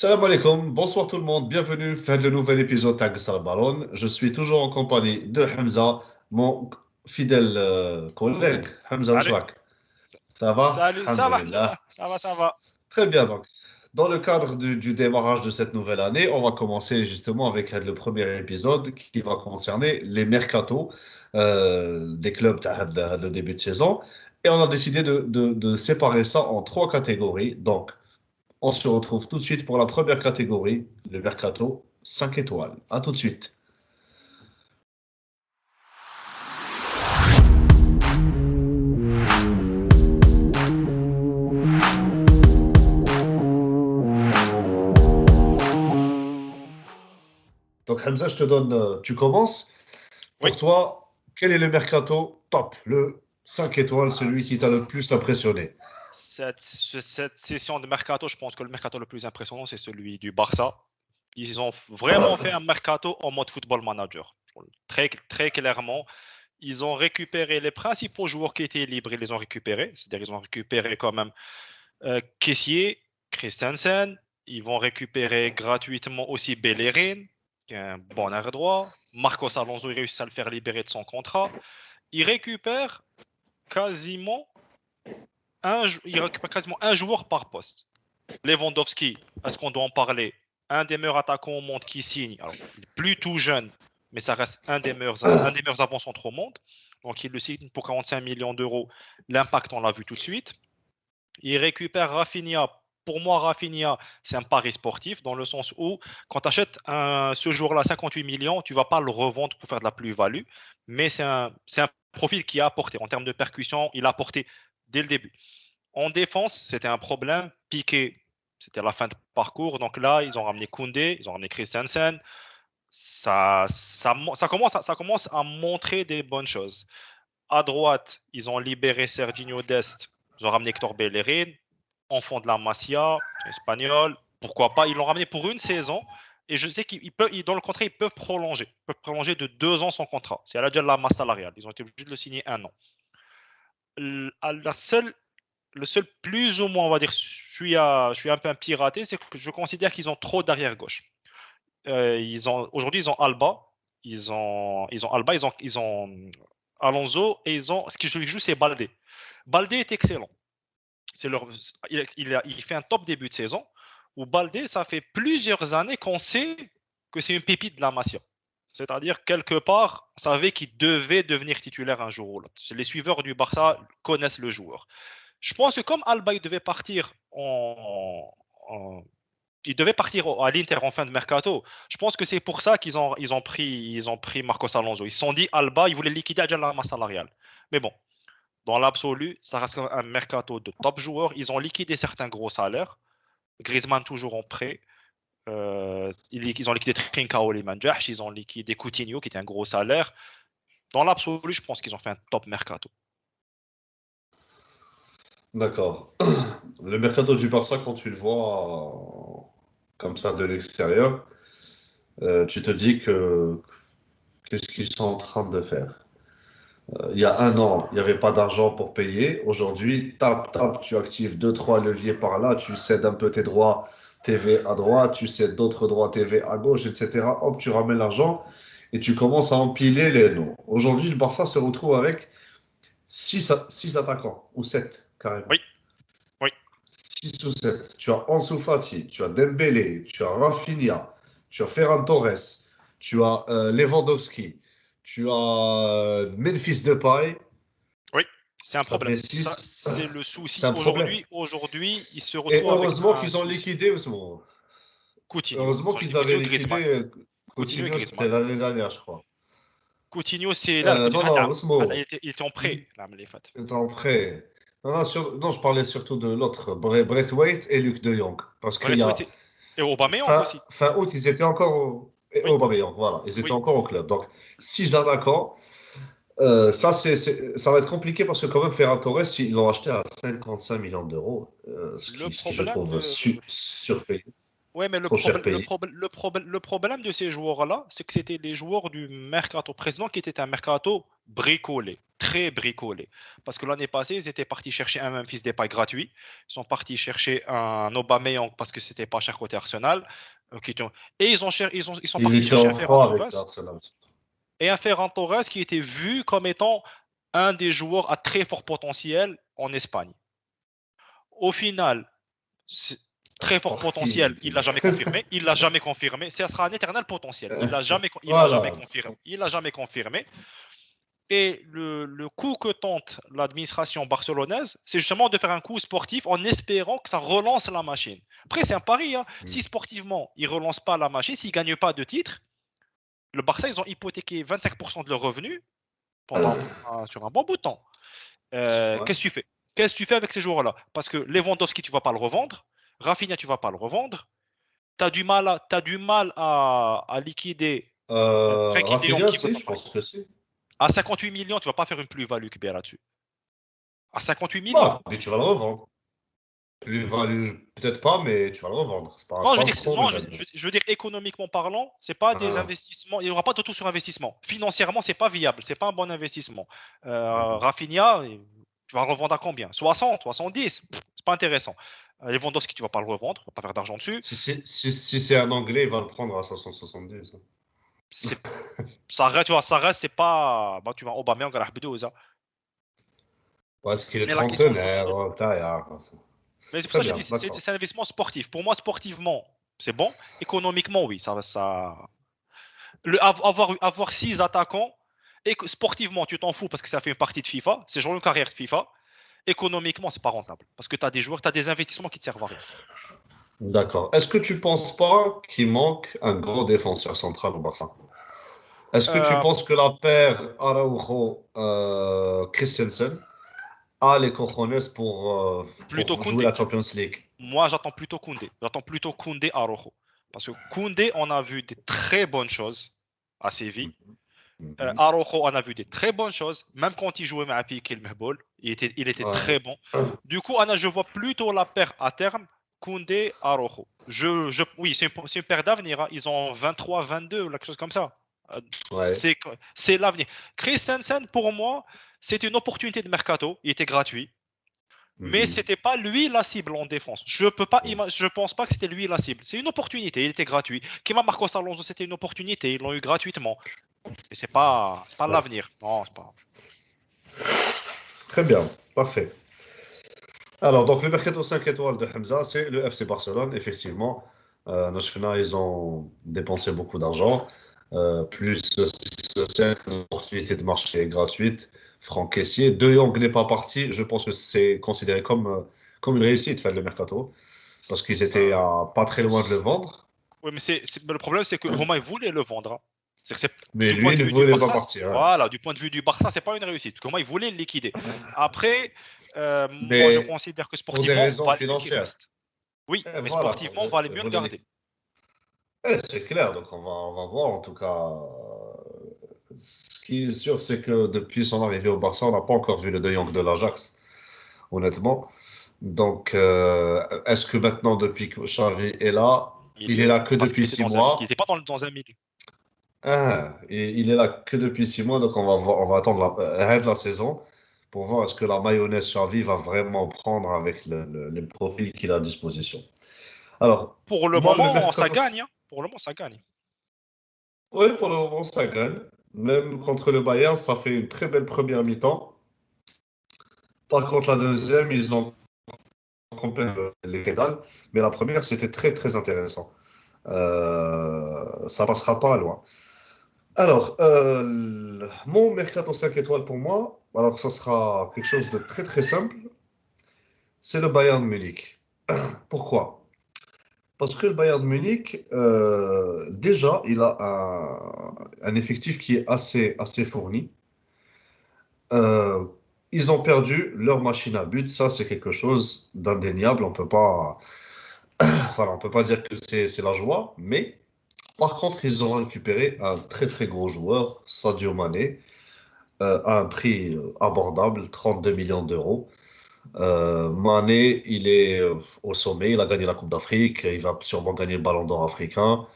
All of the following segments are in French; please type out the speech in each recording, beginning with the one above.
Salam alaikum, bonsoir tout le monde, bienvenue faire le nouvel épisode Tag Sal Ballon. Je suis toujours en compagnie de Hamza, mon fidèle collègue. Hamza Salut, Ouswak. Ça va? salut, ça va, Alhamdulillah. Alhamdulillah, ça va. Très bien donc. Dans le cadre du démarrage de cette nouvelle année, on va commencer justement avec le premier épisode qui va concerner les mercatos des clubs de début de saison. Et on a décidé de séparer ça en trois catégories. Donc, on se retrouve tout de suite pour la première catégorie, le mercato 5 étoiles. À tout de suite. Donc Hamza, je te donne, tu commences. Oui, Pour toi, quel est le mercato top, le 5 étoiles, ah, celui qui t'a le plus impressionné? cette session de mercato, je pense que le mercato le plus impressionnant, c'est celui du Barça. Ils ont vraiment fait un mercato en mode football manager. Très, très clairement, ils ont récupéré les principaux joueurs qui étaient libres, ils les ont récupérés. C'est-à-dire ils ont récupéré quand même Kessié, Christensen. Ils vont récupérer gratuitement aussi Bellerin, qui est un bon arrière droit. Marcos Alonso, il réussit à le faire libérer de son contrat. Ils récupèrent quasiment il récupère quasiment un joueur par poste. Lewandowski, est-ce qu'on doit en parler? Un des meilleurs attaquants au monde qui signe. Alors, il est plus tout jeune, mais ça reste un des meilleurs avant-centres au monde. Donc, il le signe pour 45 millions d'euros. L'impact, on l'a vu tout de suite. Il récupère Rafinha. Pour moi, Rafinha, c'est un pari sportif dans le sens où, quand tu achètes ce jour-là 58 millions, tu ne vas pas le revendre pour faire de la plus-value. Mais c'est un profil qui a apporté. En termes de percussion, il a apporté dès le début. En défense, c'était un problème. Piqué, c'était la fin de parcours. Donc là, ils ont ramené Koundé, ils ont ramené Christensen. Ça commence à montrer des bonnes choses. À droite, ils ont libéré Serginho Dest. Ils ont ramené Hector Bellerin, enfant de la Masia, espagnol. Pourquoi pas? Ils l'ont ramené pour une saison. Et je sais qu'ils peuvent, dans le contrat, ils peuvent prolonger. Ils peuvent prolonger de 2 ans son contrat. C'est à la déjà la masse salariale. Ils ont été obligés de le signer 1 an. La seule le seul plus ou moins, on va dire, je suis un peu un piraté, c'est que je considère qu'ils ont trop d'arrière gauche. Aujourd'hui, ils ont Alba, ils ont Alba, ils ont Alonso et ce qui joue, c'est Baldé. Baldé est excellent. Il fait un top début de saison où Baldé, ça fait plusieurs années qu'on sait que c'est une pépite de la Masia. C'est-à-dire, quelque part, on savait qu'il devait devenir titulaire un jour ou l'autre. Les suiveurs du Barça connaissent le joueur. Je pense que comme Alba il devait partir il devait partir à l'Inter en fin de mercato. Je pense que c'est pour ça qu'ils ont pris Marcos Alonso. Ils se sont dit Alba, ils voulaient liquider déjà la masse salariale. Mais bon, dans l'absolu, ça reste un mercato de top joueurs. Ils ont liquidé certains gros salaires. Griezmann toujours en prêt. Ils ont liquidé Trincao et Manjah. Ils ont liquidé Coutinho qui était un gros salaire. Dans l'absolu, je pense qu'ils ont fait un top mercato. D'accord. Le mercato du Barça, quand tu le vois comme ça de l'extérieur, tu te dis que qu'est-ce qu'ils sont en train de faire? Il y a un an, il n'y avait pas d'argent pour payer. Aujourd'hui, tap, tu actives deux, trois leviers par là, tu cèdes un peu tes droits TV à droite, tu cèdes d'autres droits TV à gauche, etc. Hop, tu ramènes l'argent et tu commences à empiler les noms. Aujourd'hui, le Barça se retrouve avec six attaquants, ou sept carrément. Oui, oui. 6 ou 7. Tu as Ansu Fati, tu as Dembélé, tu as Rafinha, tu as Ferran Torres, tu as Lewandowski, tu as Memphis Depay. Oui, c'est un Ça problème. fait Ça, 6. c'est le C'est souci. un problème. Aujourd'hui, il se Et retrouve avec heureusement un qu'ils ont souci. liquidé Ousmane. Coutinho. Heureusement Ils ont qu'ils liquidé avaient Coutinho et Griezmann. liquidé Coutinho et Coutinho, c'était Griezmann. l'année dernière, je crois. Coutinho, c'est là. Non, Coutinho, non, il Ousmane, était en prêt. Là, les fêtes. t'es en prêt. Non, non, non, je parlais surtout de l'autre, Braithwaite et Luc de Jong. Parce qu'il y a Et Aubameyang fin, aussi. fin août, ils étaient encore et Oui, Aubameyang, voilà, ils étaient oui. encore au club. Donc, 6 attaquants, ça, ça va être compliqué parce que quand même, Ferran Torres, ils l'ont acheté à 55 millions d'euros, Le ce qui, je problème trouve de, surpayé, Ouais, mais trop cher payé. le problème de ces joueurs-là, c'est que c'était les joueurs du mercato précédent qui était un mercato bricolé. très bricolé. Parce que l'année passée, ils étaient partis chercher un Memphis Depay gratuit. Ils sont partis chercher un Aubameyang parce que c'était pas cher côté Arsenal. Et ils sont Il partis était chercher en un Ferran froid avec Torres. l'Arsenal. Et un Ferran Torres qui était vu comme étant un des joueurs à très fort potentiel en Espagne. Au final, très fort Parti. potentiel, il l'a jamais confirmé. Il l'a jamais confirmé. Ça sera un éternel potentiel. Il l'a jamais Voilà. confirmé. Il l'a jamais confirmé. Et le coup que tente l'administration barcelonaise, c'est justement de faire un coup sportif en espérant que ça relance la machine. Après, c'est un pari. Hein. Si sportivement, ils ne relancent pas la machine, s'ils ne gagnent pas de titre, le Barça, ils ont hypothéqué 25% de leurs revenus sur un bon bout de temps. Ouais. Qu'est-ce que tu fais? Qu'est-ce que tu fais avec ces joueurs-là? Parce que Lewandowski, tu ne vas pas le revendre. Rafinha, tu ne vas pas le revendre. Tu as du mal à liquider Frenkie de Jong Rafinha, qui peut si, pas je parler. pense que si. À 58 millions, tu ne vas pas faire une plus-value QB là-dessus. À 58 millions. Bah, mais tu vas le revendre. Peut-être pas, mais tu vas le revendre. Non, C'est je pas veux un dire, problème. je veux dire économiquement parlant, c'est pas des Ah. investissements. Il n'y aura pas de retour sur investissement. Financièrement, c'est pas viable. C'est pas un bon investissement. Mhm. Rafinha, tu vas le revendre à combien? 60, 70. C'est pas intéressant. Lewandowski, tu vas pas le revendre. Tu vas pas faire d'argent dessus. Si c'est un Anglais, il va le prendre à 60-70. C'est, ça reste, tu vois, ça reste, c'est pas. Bah, tu vois, Aubameyang, ça. Parce qu'il est Mais la question aujourd'hui. trentenaire, taillard. Mais c'est pour Très ça que j'ai bien, dit, d'accord. c'est un investissement sportif. Pour moi, sportivement, c'est bon. Économiquement, oui, ça. Avoir 6 attaquants, et que sportivement, tu t'en fous parce que ça fait une partie de FIFA, c'est genre une carrière de FIFA. Économiquement, c'est pas rentable parce que tu as des joueurs, tu as des investissements qui te servent à rien. D'accord. Est-ce que tu penses pas qu'il manque un gros défenseur central au Barça? Est-ce que tu Euh, penses que la paire Araujo-Christensen a les cojones Plutôt pour jouer Koundé. la Champions League? Moi, j'attends plutôt Koundé. J'attends plutôt Koundé à Rojo. Parce que Koundé, on a vu des très bonnes choses à Séville. Mhm. Araujo, on a vu des très bonnes choses. Même quand il jouait à Piqué le Mehbol, il était Ouais. très bon. Du coup, Anna, je vois plutôt la paire à terme, Koundé, Araujo. Oui, c'est une paire d'avenir. Hein. Ils ont 23, 22, quelque chose comme ça. Euh, Ouais. c'est l'avenir. Christensen, pour moi, c'était une opportunité de mercato. Il était gratuit. Mais Mhm. c'était pas lui la cible en défense. Je pense pas que c'était lui la cible. C'est une opportunité. Il était gratuit. Kima Marcos Alonso, c'était une opportunité. Ils l'ont eu gratuitement. Mais c'est pas Ouais. l'avenir. Non, c'est pas. Très bien, parfait. Alors, donc, le mercato 5 étoiles de Hamza, c'est le FC Barcelone, effectivement. Nashvina, ils ont dépensé beaucoup d'argent, plus 7 opportunités de marché gratuites. Franck Caissier, De Jong n'est pas parti. Je pense que c'est considéré comme une réussite, faire le mercato, parce qu'ils étaient Ça- pas très loin de le vendre. Oui, mais mais le problème, c'est que Roma, il voulait le vendre. Hein. Mais Du point lui, de il ne vue du voulait pas Barça, partir, hein. voilà, du point de vue du Barça, c'est pas une réussite. Parce que Roma, il voulait le liquider. Après, moi, je Mais considère que pour des sportivement, raisons valait mieux qu'il financières. reste. Oui, Et mais voilà, sportivement, valait il mieux le voulait garder. c'est clair, donc on va voir en tout cas. Ce qui est sûr, c'est que depuis son arrivée au Barça, on n'a pas encore vu le De Jong de l'Ajax, honnêtement. Donc, est-ce que maintenant, depuis que Xavi est là, il est Milieu, là que parce qu'il depuis était six dans un, qu'il mois? était pas dans un milieu. Il est là que depuis 6 mois, donc on va attendre la, de la saison pour voir est-ce que la mayonnaise Xavi va vraiment prendre avec les profils qu'il a à disposition. Alors, Pour le moi, le moment, ça mercato, gagne. Hein. Pour le moment, ça gagne. oui, pour le moment, ça gagne. Même contre le Bayern, ça fait une très belle première mi-temps. Par contre, la deuxième, ils ont complètement les pédales. Mais la première, c'était très, très intéressant. Ça passera pas loin. Alors, mon mercato 5 étoiles pour moi, alors ça sera quelque chose de très, très simple. C'est le Bayern Munich. Pourquoi? Parce que le Bayern Munich, déjà, il a un effectif qui est assez fourni. Euh, Ils ont perdu leur machine à but. Ça, c'est quelque chose d'indéniable. Voilà, on peut pas dire que c'est la joie, mais par contre, ils ont récupéré un très très gros joueur, Sadio Mané, à un prix abordable, 32 millions d'euros. Mané, il est au sommet, il a gagné la Coupe d'Afrique, il va sûrement gagner le Ballon d'Or africain.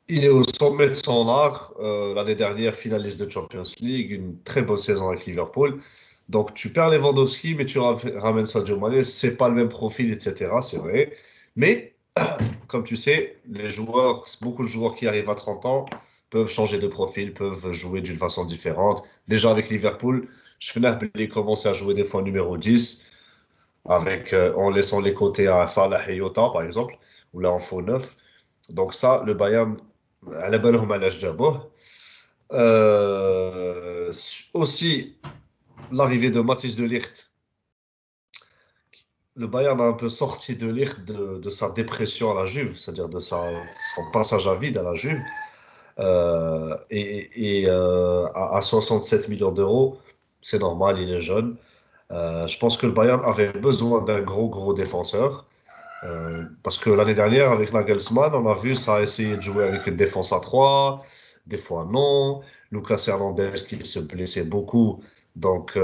Il est au sommet de son art. L'année dernière, finaliste de Champions League, une très bonne saison avec Liverpool. Donc, tu perds Lewandowski, mais tu ramènes Sadio Mané. C'est pas le même profil, etc. C'est vrai. Mais, comme tu sais, beaucoup de joueurs qui arrivent à 30 ans peuvent changer de profil, peuvent jouer d'une façon différente. Déjà avec Liverpool, il commençait à jouer des fois numéro 10, en laissant les côtés à Salah et Yota, par exemple, ou là en faux 9. Donc ça, le Bayern, على بالهم علاش جابوه. Euh, Aussi, l'arrivée de Mathis de Ligt. Le Bayern a un peu sorti de Ligt de sa dépression à la Juve, c'est-à-dire son passage à vide à la Juve. À 67 millions d'euros, c'est normal, il est jeune. Je pense que le Bayern avait besoin d'un gros défenseur. Parce que l'année dernière, avec Nagelsmann, on a vu ça a essayé de jouer avec une défense à 3, des fois non. Lucas Hernandez qui se blessait beaucoup. Donc,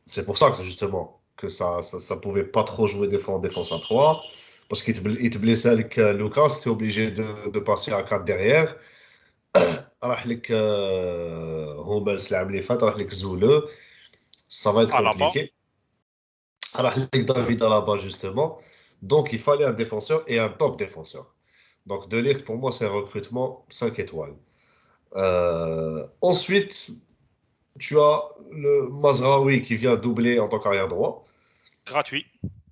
c'est pour ça que justement, que ça pouvait pas trop jouer des fois en défense à 3. Parce qu'il te blessait avec Lucas, tu obligé de passer à 4 derrière. راح لك هوملز العام اللي فات راح لك زولو. Ça va être À la bas. compliqué. راح لك David Alaba justement. Donc, il fallait un défenseur et un top défenseur. Donc, De Ligt, pour moi, c'est un recrutement 5 étoiles. Ensuite, tu as le Mazraoui qui vient doubler en tant qu'arrière droit. Gratuit.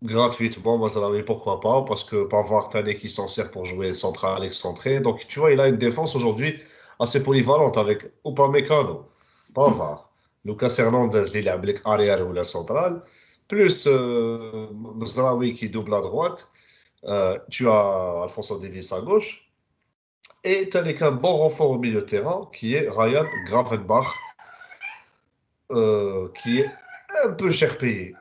Gratuitement, Mazraoui, pourquoi pas? Parce que Pavard, Tane qui s'en sert pour jouer central, excentré. Donc, tu vois, il a une défense aujourd'hui assez polyvalente avec Upamecano, Pavard, Lucas Hernandez, il a arrière ou la centrale, plus Mazraoui qui double à droite. Tu as Alfonso Davies à gauche. Et tu as qu'un bon renfort au milieu de terrain qui est Ryan Gravenbach, qui est un peu cher payé.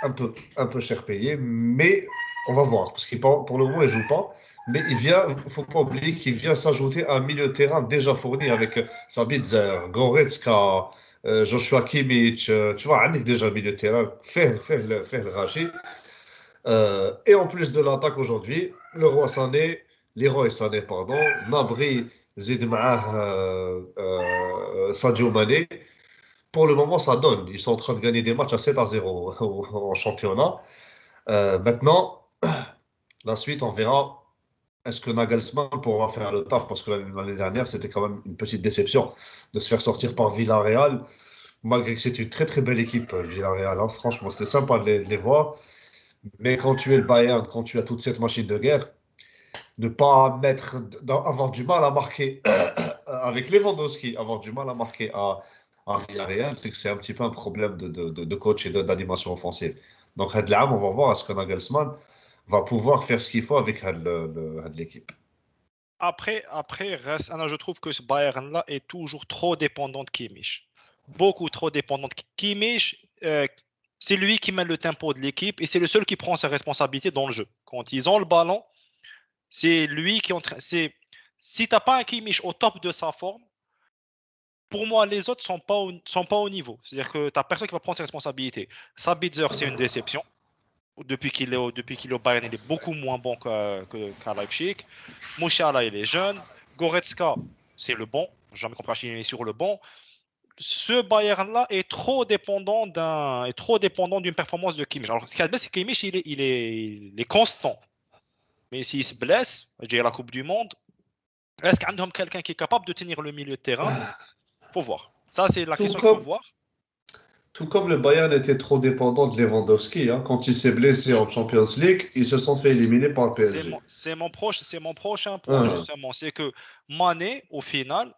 Un peu cher payé, mais on va voir. Parce qu'il pour le moment, il ne joue pas. Mais il ne faut pas oublier qu'il vient s'ajouter à un milieu de terrain déjà fourni avec Sabitzer, Goretzka, Joshua Kimmich. Tu vois, avec déjà un milieu de terrain, faire le rachis. Et en plus de l'attaque aujourd'hui, le roi Sané, Leroy Sané, pardon, Nabri, Zid Ma'ah, Sadio Mané. Pour le moment, ça donne. Ils sont en train de gagner des matchs à 7-0 en championnat. Maintenant, la suite, on verra. Est-ce que Nagelsmann pourra faire le taf? Parce que l'année dernière, c'était quand même une petite déception de se faire sortir par Villarreal, malgré que c'est une très très belle équipe, Villarreal. Hein. Franchement, c'était sympa de les voir. Mais quand tu es le Bayern, quand tu as toute cette machine de guerre, ne pas avoir du mal à marquer avec Lewandowski, avoir du mal à marquer à Villarreal, c'est que c'est un petit peu un problème de coach et d'animation offensive. Donc, on va voir est-ce que Nagelsmann va pouvoir faire ce qu'il faut avec l'équipe. Après je trouve que ce Bayern-là est toujours trop dépendant de Kimmich. Beaucoup trop dépendant de Kimmich. C'est lui qui mène le tempo de l'équipe et c'est le seul qui prend ses responsabilités dans le jeu. Quand ils ont le ballon, c'est lui qui entraîne. Si tu n'as pas un Kimmich au top de sa forme, pour moi, les autres sont pas au niveau. C'est-à-dire que tu n'as personne qui va prendre ses responsabilités. Sabitzer, c'est une déception. Depuis qu'il est au Bayern, il est beaucoup moins bon qu'à Leipzig. Musiala, il est jeune. Goretzka, c'est le bon. Jamais compris qu'il est sur le bon. Ce Bayern-là est trop dépendant d'une performance de Kimmich. Alors, ce qui est bien, c'est que Kimmich, il est constant. Mais s'il se blesse, j'ai la Coupe du Monde, est-ce qu'il y a quelqu'un qui est capable de tenir le milieu de terrain? Faut voir. Ça, c'est la Tout question qu'il faut comme, voir. tout comme le Bayern était trop dépendant de Lewandowski, hein. Quand il s'est blessé en Champions League, ils se sont fait éliminer par le PSG. C'est mon prochain point, Hein. justement. C'est que Mané, au final,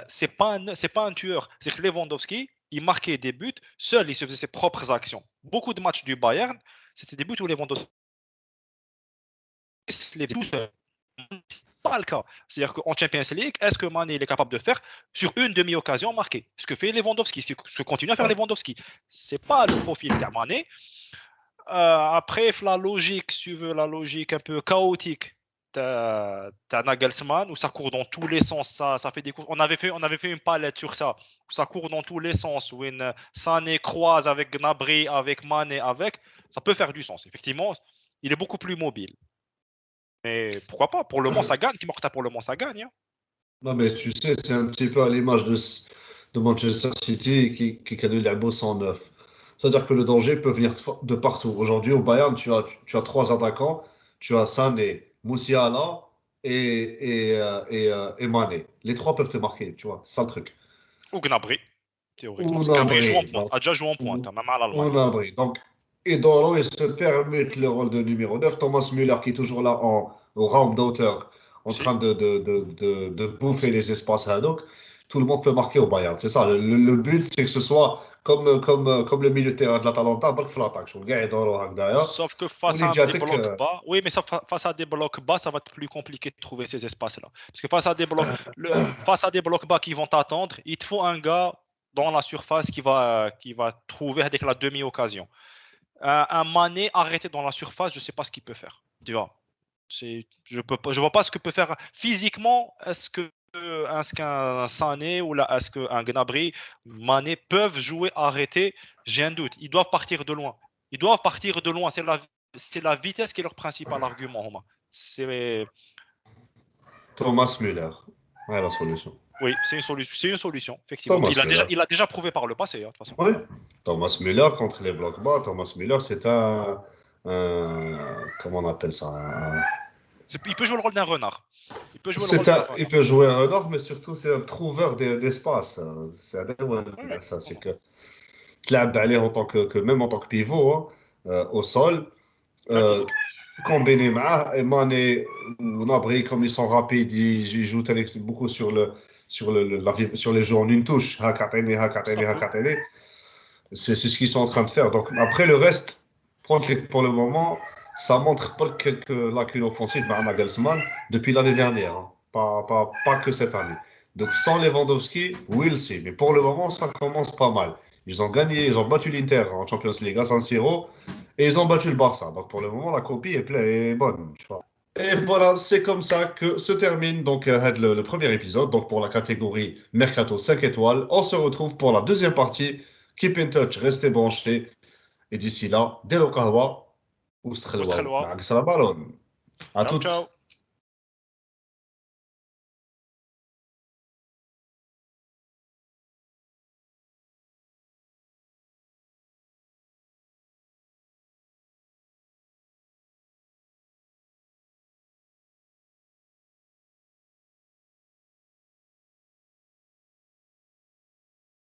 c'est pas un tueur. C'est que Lewandowski, il marquait des buts, seul, il se faisait ses propres actions. Beaucoup de matchs du Bayern, c'était des buts où Lewandowski les tout seul. Pas le cas. C'est-à-dire qu'en Champions League, est-ce que Mané il est capable de faire sur une demi-occasion marquée? Ce que fait Lewandowski, ce que continue à faire Lewandowski. C'est pas le profil de Mané. Après, la logique, si tu veux, la logique un peu chaotique, t'as Nagelsmann où ça court dans tous les sens. Ça fait des courses. On avait fait une palette sur ça où ça court dans tous les sens. Où une Sané croise avec Gnabry, avec Mané, ça peut faire du sens. Effectivement, il est beaucoup plus mobile. Mais pourquoi pas? Pour le moment, ça gagne. Qui Morta pour le moment, ça gagne. Hein. Non, mais tu sais, c'est un petit peu à l'image de Manchester City qui a eu beau 109. C'est-à-dire que le danger peut venir de partout. Aujourd'hui, au Bayern, tu as trois attaquants. Tu as Sané, Musiala et Mané. Les trois peuvent te marquer, tu vois. C'est ça le truc. Ou Gnabry, théoriquement. Ou Parce que Gnabry joue en Nabré. pointe, a déjà joué en pointe, Ou, hein, même à l'Allemagne. ou Nabré. Donc, et Doro, il se permet le rôle de numéro 9. Thomas Müller, qui est toujours là au round d'auteur, en Si, train de bouffer les espaces. Donc, tout le monde peut marquer au Bayern. C'est ça. Le but, c'est que ce soit comme le milieu de terrain de l'Atalanta, barque في l'attaque. شو قاعد يدوروا هكذايا sauf que face à des ونيجاتك blocs bas, oui, mais face à des blocs bas, ça va être plus compliqué de trouver ces espaces-là. Parce que face à des blocs bas qui vont t'attendre, il te faut un gars dans la surface qui va trouver avec la demi-occasion. Un Mané arrêté dans la surface, je ne sais pas ce qu'il peut faire. Tu vois, je vois pas ce que peut faire physiquement. Est-ce qu'un Sané ou là, est-ce qu'un Gnabry, Mané peuvent jouer arrêté? J'ai un doute. Ils doivent partir de loin. Ils doivent partir de loin. C'est la vitesse qui est leur principal argument, Romain. C'est Thomas Müller. Ouais, la solution. Oui, c'est une solution. C'est une solution, effectivement. Thomas Müller. Il a déjà prouvé par le passé, hein, de toute façon. Oui. Thomas Müller contre les blocs bas. Thomas Müller, c'est comment on appelle ça? Il peut jouer le rôle d'un renard. Il peut jouer le rôle d'un renard. Il peut jouer un énorme, mais surtout c'est un trouveur d'espace. C'est Oui, oui. ça, c'est que تلعب عليه même en tant que pivot hein, au sol. Même Euh, physique. Combiné معاه et Mané ou Gnabry, comme ils sont rapides, ils jouent beaucoup sur les jeux en une touche. Hakatene, Ça hakatene, peut. hakatene. C'est ce qu'ils sont en train de faire. Donc après le reste, pour le moment, ça montre pas quelques lacunes offensives par Nagelsmann depuis l'année dernière, hein. Pas que cette année. Donc sans Lewandowski, we'll see. Mais pour le moment, ça commence pas mal. Ils ont gagné, ils ont battu l'Inter en Champions League à San Siro et ils ont battu le Barça. Donc pour le moment, la copie est bonne. Tu vois. Et voilà, c'est comme ça que se termine donc le premier épisode. Donc pour la catégorie Mercato 5 étoiles, on se retrouve pour la deuxième partie. Keep in touch, restez branchés. Et d'ici là, dès le kahwa, Australois. مع السلامة. À Ciao, toutes. ciao.